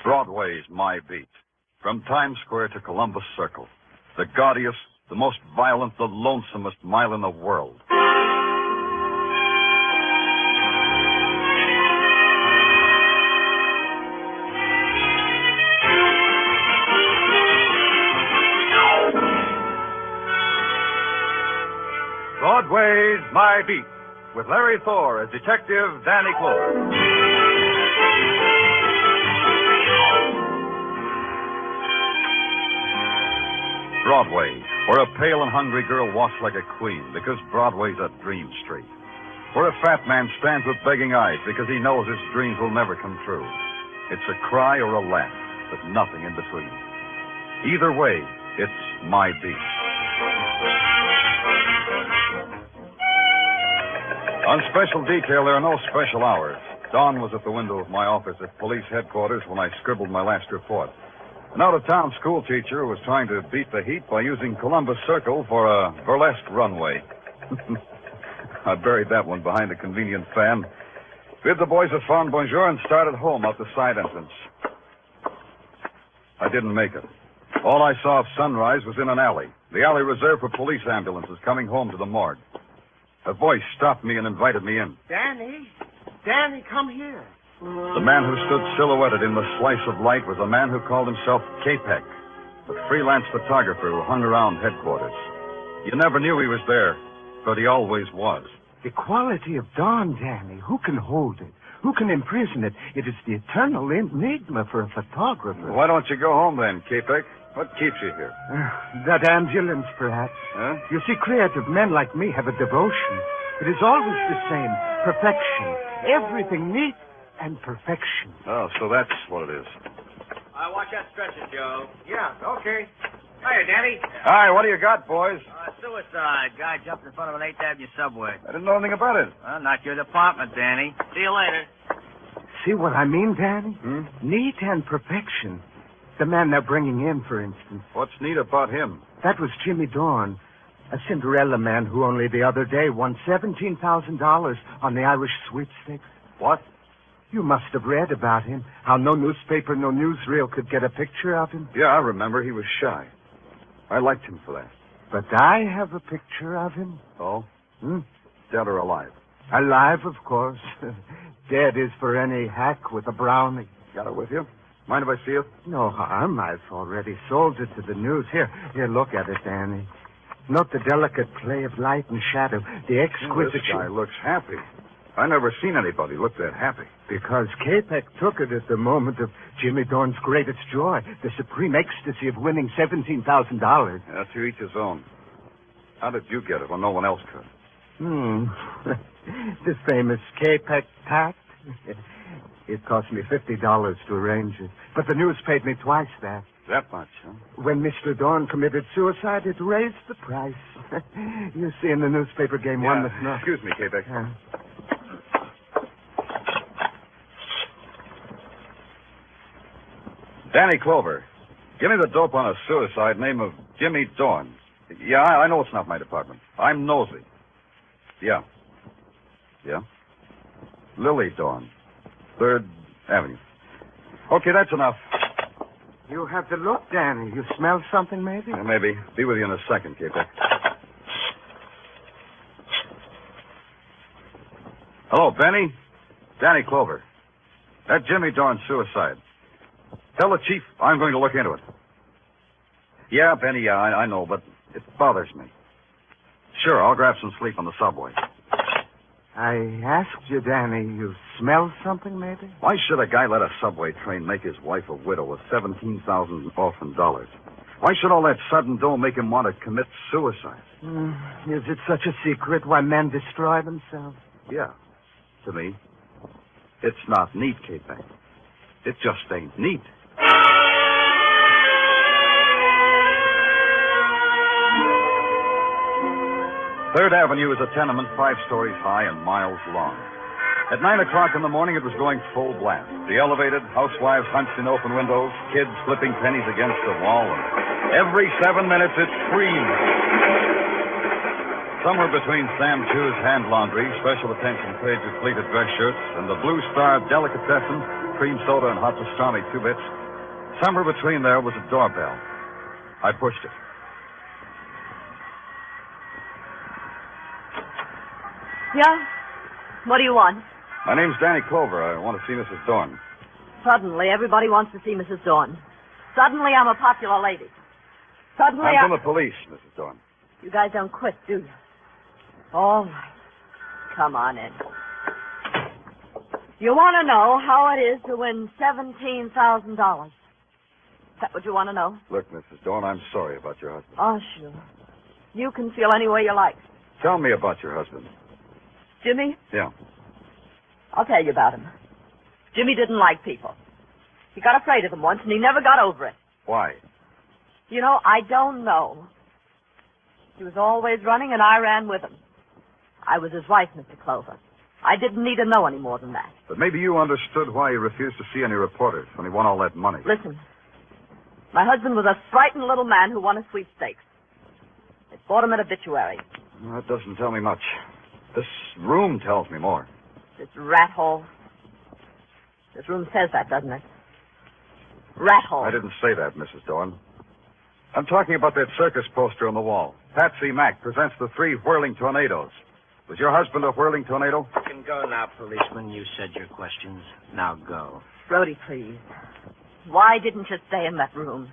Broadway's my beat. From Times Square to Columbus Circle. The gaudiest, the most violent, the lonesomest mile in the world. Broadway's My Beat, with Larry Thor as Detective Danny Clover. Broadway, where a pale and hungry girl walks like a queen because Broadway's a dream street. Where a fat man stands with begging eyes because he knows his dreams will never come true. It's a cry or a laugh, but nothing in between. Either way, it's My Beat. On special detail, there are no special hours. Dorn was at the window of my office at police headquarters when I scribbled my last report. An out-of-town school teacher who was trying to beat the heat by using Columbus Circle for a burlesque runway. I buried that one behind a convenient fan, bid the boys a fond bonjour, and started home out the side entrance. I didn't make it. All I saw of sunrise was in an alley, the alley reserved for police ambulances coming home to the morgue. A voice stopped me and invited me in. Danny, come here. The man who stood silhouetted in the slice of light was a man who called himself K-Peck, the freelance photographer who hung around headquarters. You never knew he was there, but he always was. The quality of dawn, Danny. Who can hold it? Who can imprison it? It is the eternal enigma for a photographer. Why don't you go home then, K-Peck? What keeps you here? That ambulance, perhaps. Huh? You see, creative men like me have a devotion. It is always the same. Perfection. Everything neat and perfection. Oh, so that's what it is. Watch that stretcher, Joe. Yeah, okay. Hiya, Danny. Hi, what do you got, boys? Suicide. Guy jumped in front of an 8th Avenue subway. I didn't know anything about it. Well, not your department, Danny. See you later. See what I mean, Danny? Neat and perfection. The man they're bringing in, for instance. What's neat about him? That was Jimmy Dorn, a Cinderella man who only the other day won $17,000 on the Irish sweepstakes. What? You must have read about him, how no newspaper, no newsreel could get a picture of him. Yeah, I remember. He was shy. I liked him for that. But I have a picture of him. Oh? Dead or alive? Alive, of course. Dead is for any hack with a brownie. Got it with you? Mind if I see it? No harm. I've already sold it to the news. Here, look at it, Danny. Note the delicate play of light and shadow, the exquisite... This guy looks happy. I never seen anybody look that happy. Because K-Peck took it at the moment of Jimmy Dorn's greatest joy, the supreme ecstasy of winning $17,000. Yeah, to each his own. How did you get it when no one else could? The famous K-Peck tact. It cost me $50 to arrange it. But the news paid me twice that. That much, huh? When Mr. Dorn committed suicide, it raised the price. You see, in the newspaper game one that's not... Excuse me, K-Peck. Danny Clover, give me the dope on a suicide name of Jimmy Dorn. Yeah, I know it's not my department. I'm nosy. Yeah. Lily Dorn, 3rd Avenue. Okay, that's enough. You have the look, Danny. You smell something, maybe? Yeah, maybe. Be with you in a second, K-Peck. Hello, Benny. Danny Clover. That Jimmy Dorn suicide. Tell the chief I'm going to look into it. Yeah, Benny, I know, but it bothers me. Sure, I'll grab some sleep on the subway. I asked you, Danny, you smell something, maybe? Why should a guy let a subway train make his wife a widow with $17,000 orphan dollars? Why should all that sudden dough make him want to commit suicide? Is it such a secret why men destroy themselves? Yeah, to me. It's not neat, K-Peck. It just ain't neat. 3rd Avenue is a tenement 5 stories high and miles long. At 9 o'clock in the morning, it was going full blast. The elevated, housewives hunched in open windows, kids slipping pennies against the wall, and every 7 minutes it screamed. Somewhere between Sam Chu's hand laundry, special attention paid to pleated dress shirts, and the Blue Star delicatessen, cream soda and hot pastrami, 2 bits. Somewhere between there was a doorbell. I pushed it. Yeah? What do you want? My name's Danny Clover. I want to see Mrs. Dorn. Suddenly, everybody wants to see Mrs. Dorn. Suddenly, I'm a popular lady. Suddenly, I'm from the police, Mrs. Dorn. You guys don't quit, do you? All right. Come on in. You want to know how it is to win $17,000? Is that what you want to know? Look, Mrs. Dorn, I'm sorry about your husband. Oh, sure. You can feel any way you like. Tell me about your husband. Jimmy? Yeah. I'll tell you about him. Jimmy didn't like people. He got afraid of them once, and he never got over it. Why? You know, I don't know. He was always running, and I ran with him. I was his wife, Mr. Clover. I didn't need to know any more than that. But maybe you understood why he refused to see any reporters when he won all that money. Listen, my husband was a frightened little man who won a sweepstakes. They bought him an obituary. Well, that doesn't tell me much. This room tells me more. This rat hole. This room says that, doesn't it? Rat hole. I didn't say that, Mrs. Dorn. I'm talking about that circus poster on the wall. Patsy Mack presents the 3 whirling tornadoes. Was your husband a whirling tornado? You can go now, policeman. You said your questions. Now go. Brody, please. Why didn't you stay in that room?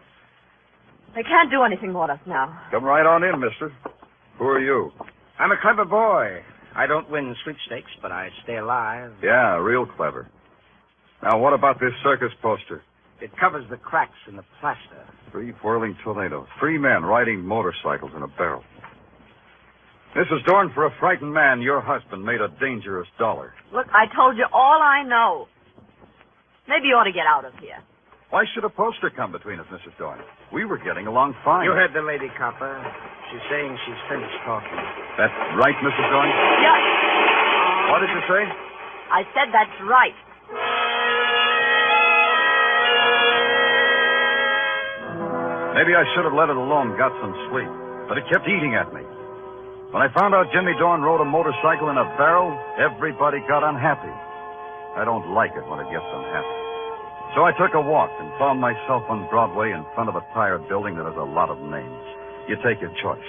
They can't do anything more to us now. Come right on in, mister. Who are you? I'm a clever boy. I don't win sweepstakes, but I stay alive. Yeah, real clever. Now, what about this circus poster? It covers the cracks in the plaster. 3 whirling tornadoes. 3 men riding motorcycles in a barrel. Mrs. Dorn, for a frightened man, your husband made a dangerous dollar. Look, I told you all I know. Maybe you ought to get out of here. Why should a poster come between us, Mrs. Dorn? We were getting along fine. You heard the lady, copper. She's saying she's finished talking. That's right, Mrs. Dorn? Yeah. What did you say? I said that's right. Maybe I should have let it alone, got some sleep. But it kept eating at me. When I found out Jimmy Dorn rode a motorcycle in a barrel, everybody got unhappy. I don't like it when it gets unhappy. So I took a walk and found myself on Broadway in front of a tired building that has a lot of names. You take your choice.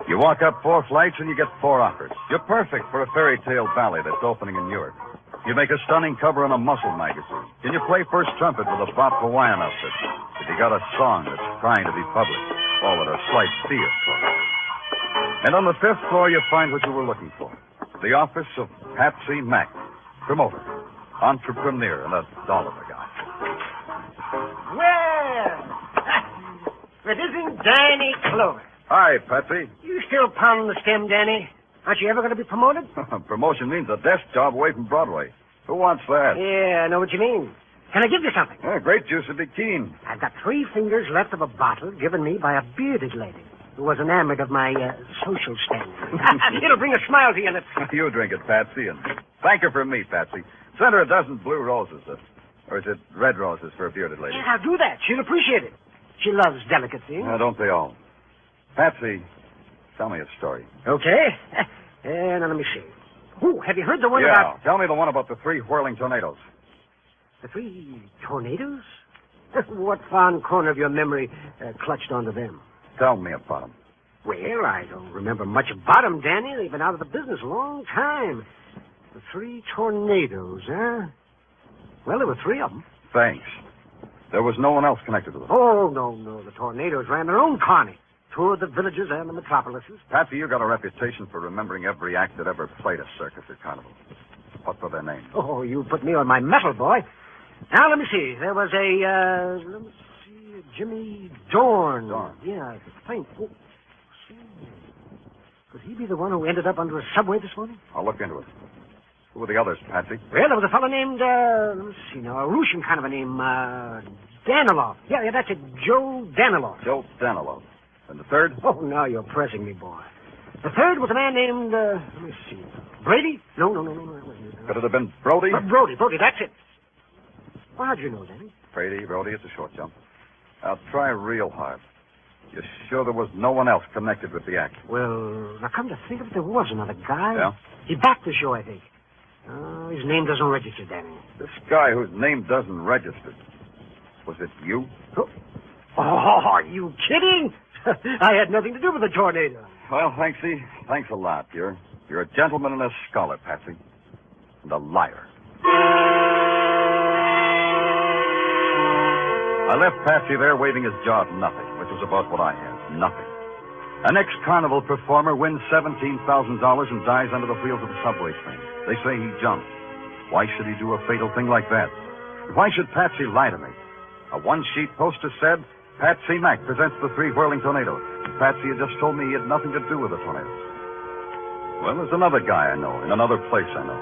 You walk up 4 flights and you get 4 offers. You're perfect for a fairy tale ballet that's opening in Europe. You make a stunning cover in a muscle magazine. Can you play first trumpet with a Bob Hawaiian outfit? If you got a song that's trying to be published, all at a slight fee, of course. And on the 5th floor, you find what you were looking for. The office of Patsy Mack, promoter, entrepreneur, and a dollar guy. Well, it isn't Danny Clover. Hi, Patsy. You still pounding the stem, Danny? Aren't you ever going to be promoted? Promotion means a desk job away from Broadway. Who wants that? Yeah, I know what you mean. Can I give you something? Yeah, grape juice would be keen. I've got 3 fingers left of a bottle given me by a bearded lady who was enamored of my social standing. It'll bring a smile to your lips. You drink it, Patsy, and thank her for me, Patsy. Send her a dozen blue roses, or is it red roses for a bearded lady? Yeah, I'll do that. She'll appreciate it. She loves delicacy. Don't they all? Patsy, tell me a story. Okay. Now, let me see. Oh, have you heard the one Yeah, about... tell me the one about the 3 whirling tornadoes. The 3 tornadoes? What fond corner of your memory clutched onto them? Tell me about them. Well, I don't remember much about them, Danny. They've been out of the business a long time. The 3 tornadoes, huh? Well, there were 3 of them. Thanks. There was no one else connected with them. Oh, no. The tornadoes ran their own carny. Toured the villages and the metropolises. Patsy, you got a reputation for remembering every act that ever played a circus or carnival. What were their names? Oh, you put me on my mettle, boy. Now, let me see. There was Jimmy Dorn. Dorn. Yeah, I think. Oh, see. Could he be the one who ended up under a subway this morning? I'll look into it. Who were the others, Patsy? Well, there was a fellow named, let's see now, a Russian kind of a name, Danilov. Yeah, that's it, Joe Danilov. Joe Danilov. And the third? Oh, now you're pressing me, boy. The third was a man named, let me see, Brady? No, that wasn't it. Could it have been Brody? Brody, that's it. Well, how'd you know, Danny? Brody, it's a short jump. I'll try real hard. You're sure there was no one else connected with the act? Well, now come to think of it, there was another guy. Yeah? He backed the show, I think. his name doesn't register, Danny. This guy whose name doesn't register. Was it you? Oh, are you kidding? I had nothing to do with the tornado. Well, Thanksy, thanks a lot. You're a gentleman and a scholar, Patsy. And a liar. I left Patsy there waving his jaw at nothing, which was about what I had. Nothing. An ex-carnival performer wins $17,000 and dies under the wheels of a subway train. They say he jumped. Why should he do a fatal thing like that? Why should Patsy lie to me? A one-sheet poster said, Patsy Mack presents the 3 whirling tornadoes. Patsy had just told me he had nothing to do with the tornadoes. Well, there's another guy I know, in another place I know.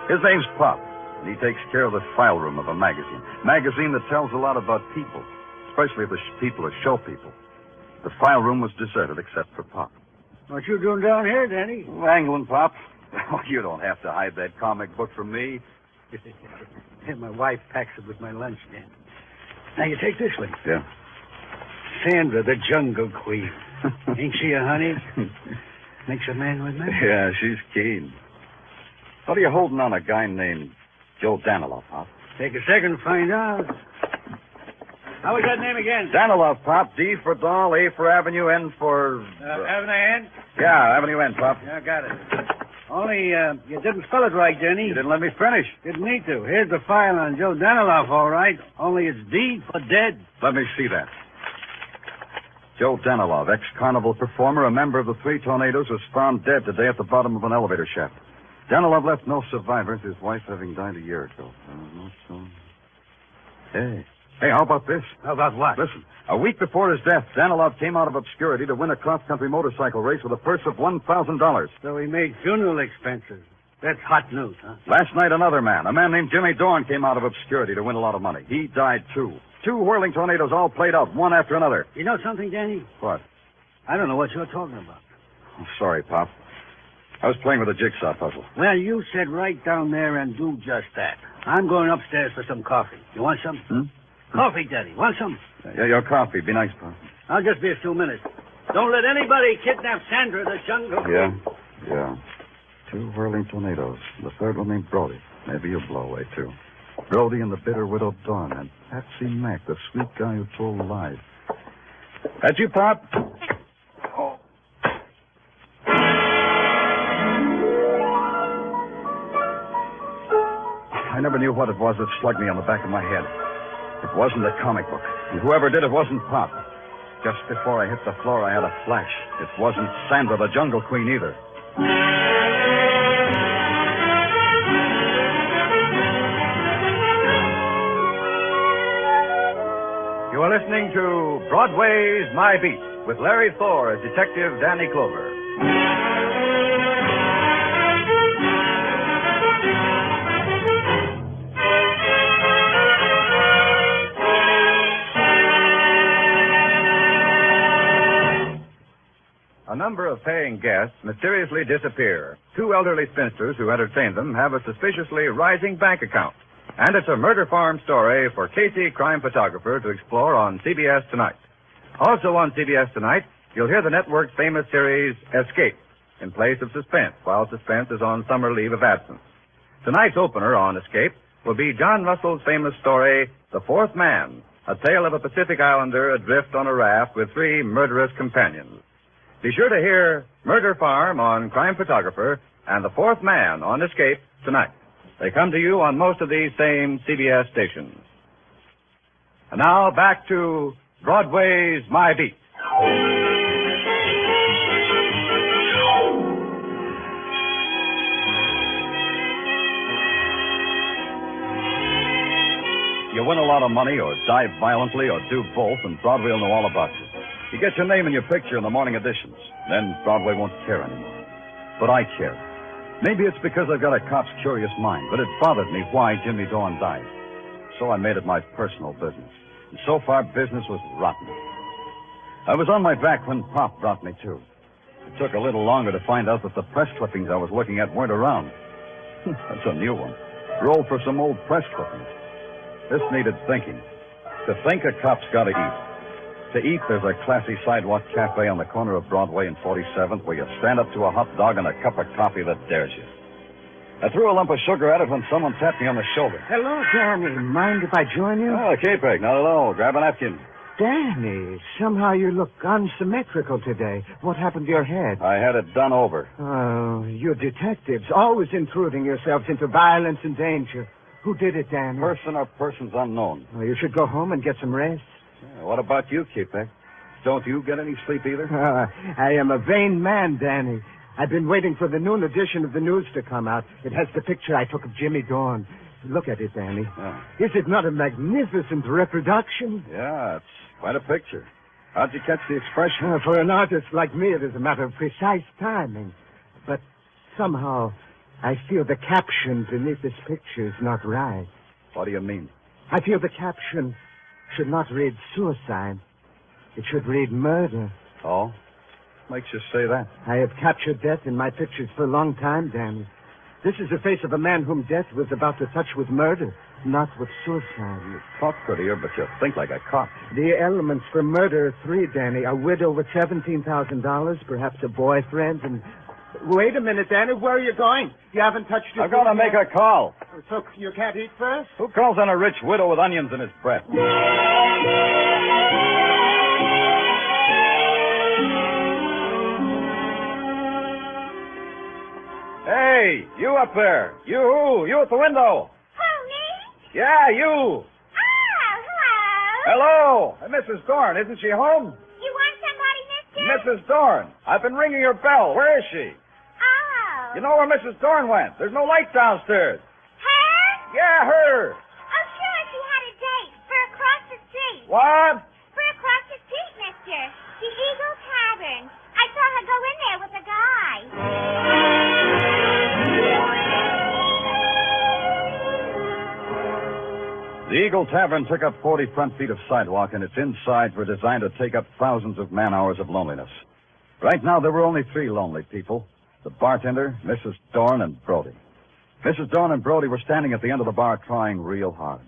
His name's Pop, and he takes care of the file room of a magazine. Magazine that tells a lot about people, especially the people who show people. The file room was deserted except for Pop. What you doing down here, Danny? Wrangling, Pop. Oh, you don't have to hide that comic book from me. My wife packs it with my lunch, Dan. Now, you take this one. Yeah. Sandra, the Jungle Queen. Ain't she a honey? Makes a man with me? Yeah, she's keen. What are you holding on a guy named Joe Danilov, Pop? Take a second to find out. How was that name again? Danilov, Pop. D for doll, A for avenue, N for... Avenue N? Yeah, avenue N, Pop. Yeah, got it. Only, you didn't spell it right, Denny. You didn't let me finish. Didn't need to. Here's the file on Joe Daniloff, all right. Only it's D for dead. Let me see that. Joe Danilov, ex-carnival performer, a member of the 3 tornadoes, was found dead today at the bottom of an elevator shaft. Danilov left no survivors, his wife having died a year ago. Hey, how about this? How about what? Listen, a week before his death, Danilov came out of obscurity to win a cross-country motorcycle race with a purse of $1,000. So he made funeral expenses. That's hot news, huh? Last night, another man, a man named Jimmy Dorn, came out of obscurity to win a lot of money. He died, too. 2 whirling tornadoes all played out, one after another. You know something, Danny? What? I don't know what you're talking about. Oh, sorry, Pop. I was playing with a jigsaw puzzle. Well, you said right down there and do just that. I'm going upstairs for some coffee. You want some? Coffee, Daddy. Want some? Yeah, your coffee. Be nice, Pop. I'll just be a few minutes. Don't let anybody kidnap Sandra, the Jungle. Yeah. 2 whirling tornadoes. The third one named Brody. Maybe you'll blow away, too. Brody and the bitter widow Dorn, and Patsy Mack, the sweet guy who told lies. That's you, Pop? Oh. I never knew what it was that slugged me on the back of my head. It wasn't a comic book. And whoever did it wasn't Pop. Just before I hit the floor, I had a flash. It wasn't Sandra, the Jungle Queen, either. You are listening to Broadway's My Beat with Larry Thor as Detective Danny Clover. A number of paying guests mysteriously disappear. 2 elderly spinsters who entertain them have a suspiciously rising bank account. And it's a murder farm story for Casey, crime photographer, to explore on CBS Tonight. Also on CBS Tonight, you'll hear the network's famous series, Escape, in place of Suspense, while Suspense is on summer leave of absence. Tonight's opener on Escape will be John Russell's famous story, The Fourth Man, a tale of a Pacific Islander adrift on a raft with 3 murderous companions. Be sure to hear Murder Farm on Crime Photographer and The Fourth Man on Escape tonight. They come to you on most of these same CBS stations. And now back to Broadway's My Beat. You win a lot of money or die violently or do both, and Broadway will know all about you. You get your name and your picture in the morning editions. Then Broadway won't care anymore. But I care. Maybe it's because I've got a cop's curious mind, but it bothered me why Jimmy Dorn died. So I made it my personal business. And so far, business was rotten. I was on my back when Pop brought me to. It took a little longer to find out that the press clippings I was looking at weren't around. That's a new one. Roll for some old press clippings. This needed thinking. To think, a cop's got to eat. To eat, there's a classy sidewalk cafe on the corner of Broadway and 47th where you stand up to a hot dog and a cup of coffee that dares you. I threw a lump of sugar at it when someone tapped me on the shoulder. Hello, Danny. Mind if I join you? Oh, K-Peg, not at all. Grab a napkin. Danny, somehow you look unsymmetrical today. What happened to your head? I had it done over. Oh, you detectives, always intruding yourselves into violence and danger. Who did it, Danny? Person or persons unknown. Oh, you should go home and get some rest. Yeah, what about you, K-Peg? Don't you get any sleep either? I am a vain man, Danny. I've been waiting for the noon edition of the news to come out. It has the picture I took of Jimmy Dorn. Look at it, Danny. Yeah. Is it not a magnificent reproduction? Yeah, it's quite a picture. How'd you catch the expression? For an artist like me, it is a matter of precise timing. But somehow, I feel the caption beneath this picture is not right. What do you mean? I feel the caption should not read suicide. It should read murder. Oh? Makes you say that? I have captured death in my pictures for a long time, Danny. This is the face of a man whom death was about to touch with murder, not with suicide. You talk prettier, but you think like a cop. The elements for murder are three, Danny. A widow with $17,000, perhaps a boyfriend, and... Wait a minute, Danny. Where are you going? You haven't touched your... I've got to make a call. So you can't eat first? Who calls on a rich widow with onions in his breath? Hey, you up there. You at the window. Who, me? Yeah, you. Oh, hello. Hello. Mrs. Dorn, isn't she home? You want somebody, mister? Mrs. Dorn, I've been ringing your bell. Where is she? Oh. You know where Mrs. Dorn went? There's no light downstairs. Her? Yeah, her. Oh, sure, she had a date for across the street. What? For across the street, mister. The Eagle Tavern. I saw her go in there with a guy. The Eagle Tavern took up 40 front feet of sidewalk, and its insides were designed to take up thousands of man-hours of loneliness. Right now, there were only three lonely people. The bartender, Mrs. Dorn, and Brody. Mrs. Dorn and Brody were standing at the end of the bar trying real hard.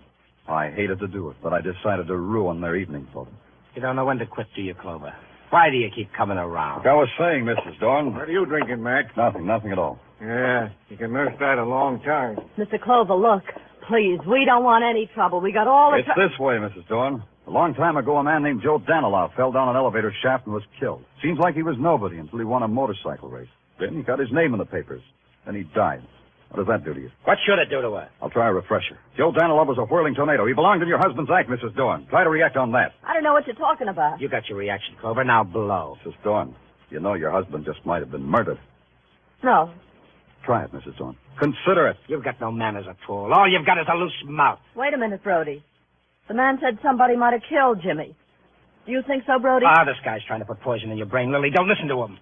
I hated to do it, but I decided to ruin their evening for them. You don't know when to quit, do you, Clover? Why do you keep coming around? Like I was saying, Mrs. Dorn. What are you drinking, Mac? Nothing at all. Yeah, you can nurse that a long time. Mr. Clover, look. Please, we don't want any trouble. We got all the It's this way, Mrs. Dorn. A long time ago, a man named Joe Danilow fell down an elevator shaft and was killed. Seems like he was nobody until he won a motorcycle race. Then he got his name in the papers. Then he died. What does that do to you? What should it do to her? I'll try a refresher. Joe Danilow was a whirling tornado. He belonged in your husband's act, Mrs. Dorn. Try to react on that. I don't know what you're talking about. You got your reaction, Clover. Now blow. Mrs. Dorn, you know your husband just might have been murdered. No. Try it, Mrs. Dorn. Consider it. You've got no manners at all. All you've got is a loose mouth. Wait a minute, Brody. The man said somebody might have killed Jimmy. Do you think so, Brody? This guy's trying to put poison in your brain, Lily. Don't listen to him.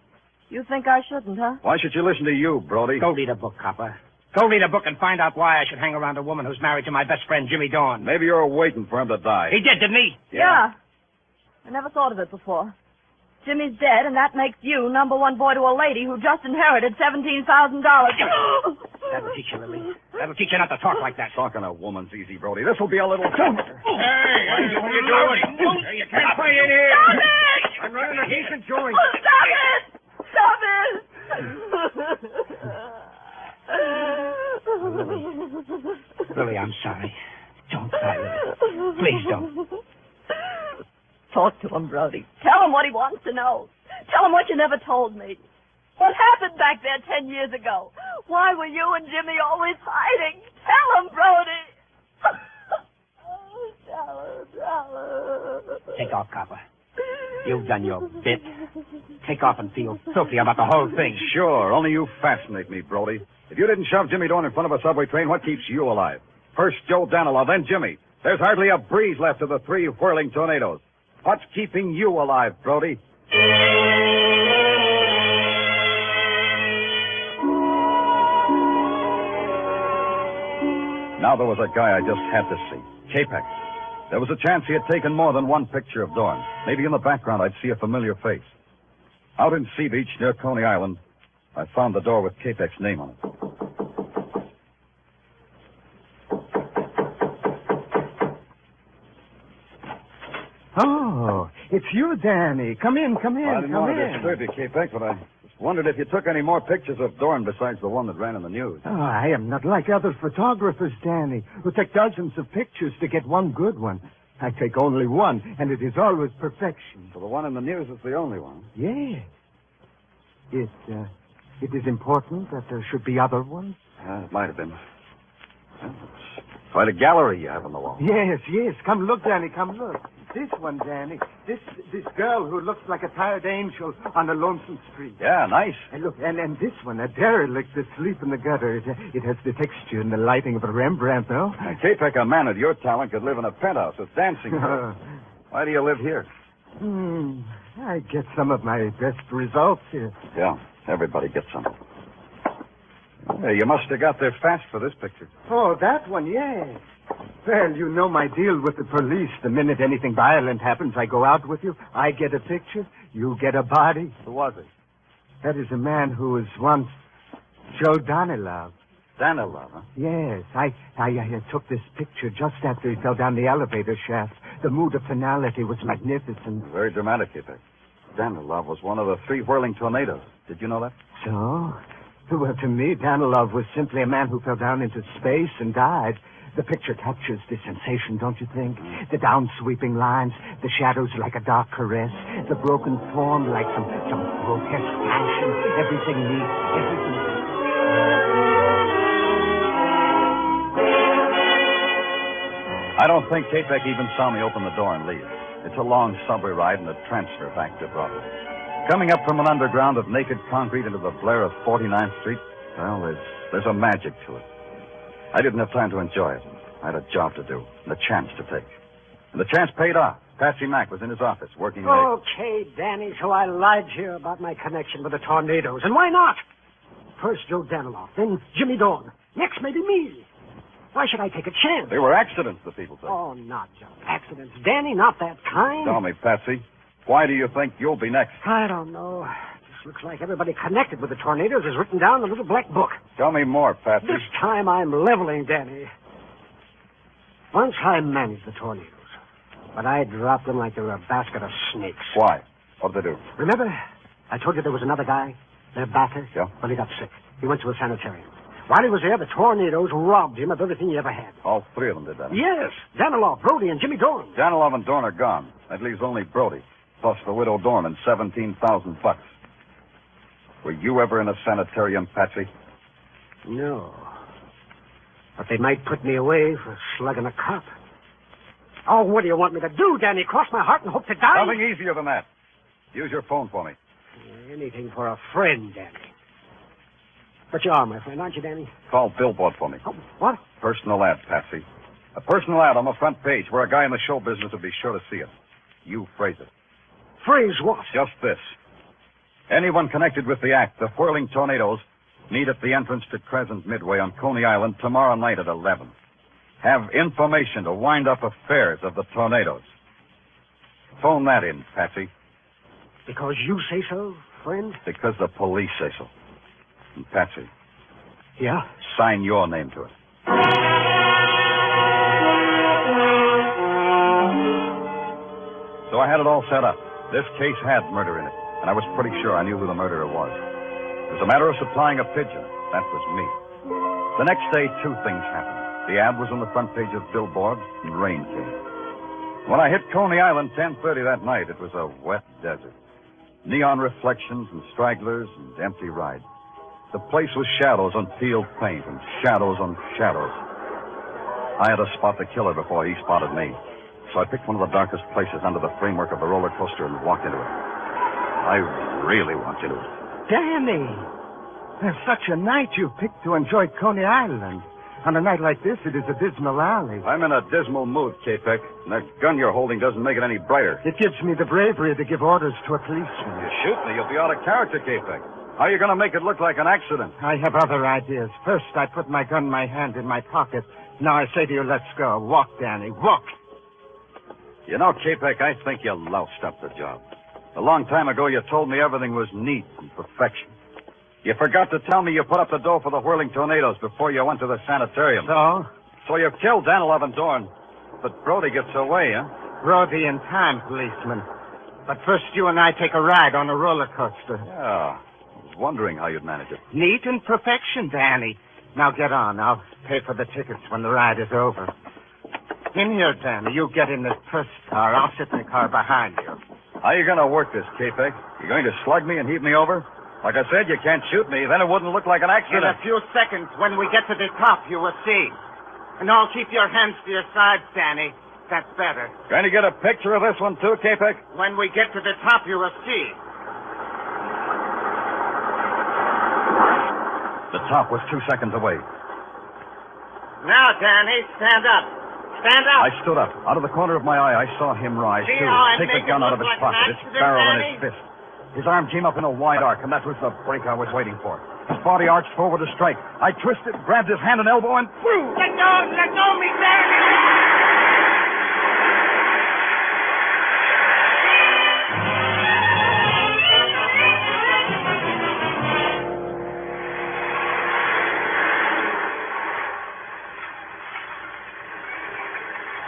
You think I shouldn't, huh? Why should you listen to you, Brody? Go read a book, copper. Go read a book and find out why I should hang around a woman who's married to my best friend, Jimmy Dorn. Maybe you're waiting for him to die. He did, didn't he? Yeah. I never thought of it before. Jimmy's dead, and that makes you number one boy to a lady who just inherited $17,000. That'll teach you, Lily. That'll teach you not to talk like that. Talking a woman's easy, Brody. This will be a little... Hey, what are you doing? You can't play in here. Stop it! I'm running a decent joint. Oh, stop it! Stop it! Lily, I'm sorry. Don't cry, Lily. Please don't. Talk to him, Brody. Tell him what he wants to know. Tell him what you never told me. What happened back there 10 years ago? Why were you and Jimmy always hiding? Tell him, Brody. Tell him. Take off, copper. You've done your bit. Take off and feel filthy about the whole thing. Sure, only you fascinate me, Brody. If you didn't shove Jimmy Dorn in front of a subway train, what keeps you alive? First Joe Danilow, then Jimmy. There's hardly a breeze left of the three whirling tornadoes. What's keeping you alive, Brody? Now there was a guy I just had to see. K-Pex. There was a chance he had taken more than one picture of Dorn. Maybe in the background I'd see a familiar face. Out in Sea Beach near Coney Island, I found the door with K-Pex's name on it. Oh, it's you, Danny. Come in, come in, I didn't come want to in. disturb you, K-Pex, but I just Wondered if you took any more pictures of Dorn besides the one that ran in the news. Oh, I am not like other photographers, Danny, who take dozens of pictures to get one good one. I take only one, and it is always perfection. So the one in the news is the only one. Yes. It is important that there should be other ones? It might have been. Well, it's quite a gallery you have on the wall. Yes. Come look, Danny, come look. This one, Danny. This girl who looks like a tired angel on a lonesome street. Yeah, nice. And look, and this one, a derelict asleep in the gutter. It has the texture and the lighting of a Rembrandt, no? Now, K-Peck, a man of your talent could live in a penthouse with dancing. Why do you live here? I get some of my best results here. Yeah, everybody gets some. Well, you must have got there fast for this picture. Oh, that one, yes. Well, you know my deal with the police. The minute anything violent happens, I go out with you. I get a picture. You get a body. Who was it? That is a man who was once Joe Danilov. Danilov, huh? Yes. I took this picture just after he fell down the elevator shaft. The mood of finality was magnificent. Very dramatic, K-Peck. Danilov was one of the 3 whirling tornadoes. Did you know that? So? Well, to me, Danilov was simply a man who fell down into space and died. The picture captures the sensation, don't you think? The down-sweeping lines, the shadows like a dark caress, the broken form like some grotesque passion, everything neat, everything... I don't think K-Peck even saw me open the door and leave. It's a long subway ride and a transfer back to Broadway. Coming up from an underground of naked concrete into the blare of 49th Street, well, there's a magic to it. I didn't have time to enjoy it. I had a job to do and a chance to take. And the chance paid off. Patsy Mack was in his office working late. Okay, Danny, so I lied to you about my connection with the tornadoes. And why not? First Joe Danilov, then Jimmy Dorn. Next, maybe me. Why should I take a chance? They were accidents, the people say. Oh, not just accidents. Danny, not that kind. Tell me, Patsy, why do you think you'll be next? I don't know. Just looks like everybody connected with the tornadoes is written down in a little black book. Tell me more, Patsy. This time I'm leveling, Danny. Once I managed the tornadoes, but I dropped them like they were a basket of snakes. Why? What'd they do? Remember, I told you there was another guy, their batter? Yeah. Well, he got sick. He went to a sanitarium. While he was there, the tornadoes robbed him of everything he ever had. All 3 of them did that. Yes. Danilov, Brody, and Jimmy Dorn. Danilov and Dorn are gone. That leaves only Brody, plus the widow Dorn and $17,000. Were you ever in a sanitarium, Patsy? No. But they might put me away for slugging a cop. Oh, what do you want me to do, Danny? Cross my heart and hope to die? Nothing easier than that. Use your phone for me. Anything for a friend, Danny. But you are my friend, aren't you, Danny? Call Billboard for me. Oh, what? Personal ad, Patsy. A personal ad on the front page where a guy in the show business would be sure to see it. You phrase it. Phrase what? Just this. Anyone connected with the act, the whirling tornadoes, meet at the entrance to Crescent Midway on Coney Island tomorrow night at 11. Have information to wind up affairs of the tornadoes. Phone that in, Patsy. Because you say so, friend? Because the police say so. And Patsy, Yeah? sign your name to it. So I had it all set up. This case had murder in it, and I was pretty sure I knew who the murderer was. It was a matter of supplying a pigeon. That was me. The next day, 2 things happened. The ad was on the front page of Billboard, and rain came. When I hit Coney Island 10:30 that night, it was a wet desert. Neon reflections and stragglers and empty rides. The place was shadows on peeled paint and shadows on shadows. I had to spot the killer before he spotted me. So I picked one of the darkest places under the framework of the roller coaster and walked into it. I really walked into it. Danny! There's such a night you picked to enjoy Coney Island. On a night like this, it is a dismal alley. I'm in a dismal mood, K-Peck, and that gun you're holding doesn't make it any brighter. It gives me the bravery to give orders to a policeman. You shoot me, you'll be out of character, K-Peck. How are you going to make it look like an accident? I have other ideas. First, I put my gun in my hand in my pocket. Now I say to you, let's go. Walk, Danny, walk. You know, K-Peck, I think you loused up the job. A long time ago, you told me everything was neat and perfection. You forgot to tell me you put up the dough for the whirling tornadoes before you went to the sanitarium. So you killed Danilov and Dorn. But Brody gets away, huh? Brody in time, policeman. But first, you and I take a ride on a roller coaster. Yeah. wondering how you'd manage it. Neat and perfection, Danny. Now get on. I'll pay for the tickets when the ride is over. In here, Danny. You get in the first car. I'll sit in the car behind you. How are you going to work this, K-Peg? You going to slug me and heave me over? Like I said, you can't shoot me. Then it wouldn't look like an In accident. a few seconds, when we get to the top, you will see. And I'll keep your hands to your sides, Danny. That's better. Going to get a picture of this one, too, K-Peg? When we get to the top, you will see. The top was 2 seconds away. Now, Danny, stand up. Stand up. I stood up. Out of the corner of my eye, I saw him rise, See too. how I Take the make gun it out of look his like pocket, an its accident, barrel in Danny? his fist. His arm came up in a wide arc, and that was the break I was waiting for. His body arched forward to strike. I twisted, grabbed his hand and elbow, and threw. Let go of me, Danny.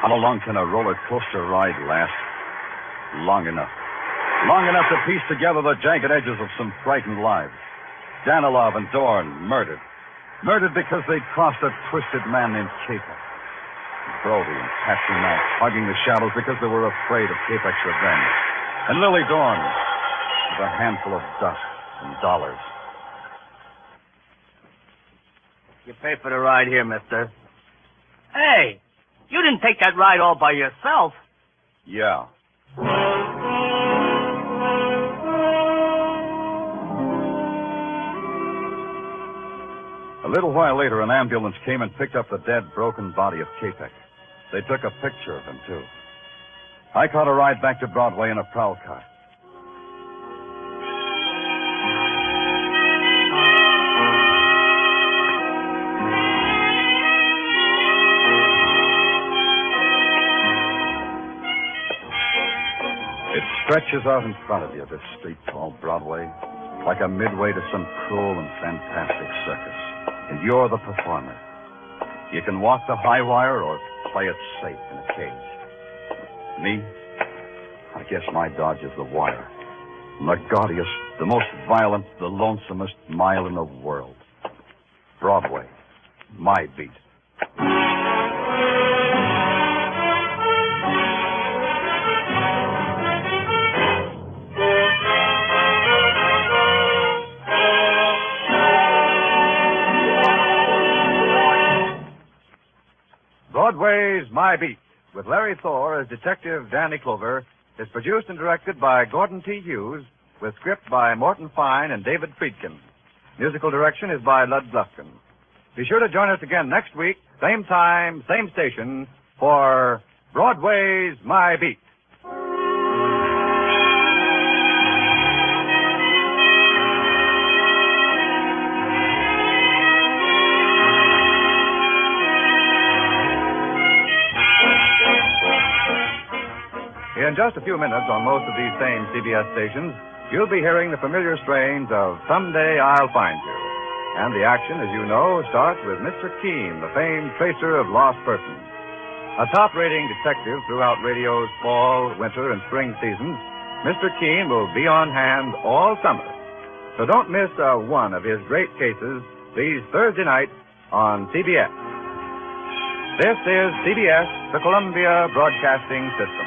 How long can a roller coaster ride last? Long enough. Long enough to piece together the jagged edges of some frightened lives. Danilov and Dorn murdered. Murdered because they crossed a twisted man named K-Peg. Brody and Patsy Mack hugging the shadows because they were afraid of K-Peg's revenge. And Lily Dorn with a handful of dust and dollars. You pay for the ride here, mister. Hey, you didn't take that ride all by yourself. Yeah. A little while later, an ambulance came and picked up the dead, broken body of K-Peg. They took a picture of him, too. I caught a ride back to Broadway in a prowl car. It stretches out in front of you, this street called Broadway, like a midway to some cruel and fantastic circus. And you're the performer. You can walk the high wire or play it safe in a cage. Me? I guess my dodge is the wire. The gaudiest, the most violent, the lonesomest mile in the world. Broadway. My beat. Broadway's My Beat, with Larry Thor as Detective Danny Clover, is produced and directed by Gordon T. Hughes, with script by Morton Fine and David Friedkin. Musical direction is by Lud Bluffkin. Be sure to join us again next week, same time, same station, for Broadway's My Beat. In just a few minutes on most of these same CBS stations, you'll be hearing the familiar strains of Someday I'll Find You. And the action, as you know, starts with Mr. Keene, the famed tracer of lost persons. A top-rating detective throughout radio's fall, winter, and spring seasons, Mr. Keene will be on hand all summer. So don't miss one of his great cases these Thursday nights on CBS. This is CBS, the Columbia Broadcasting System.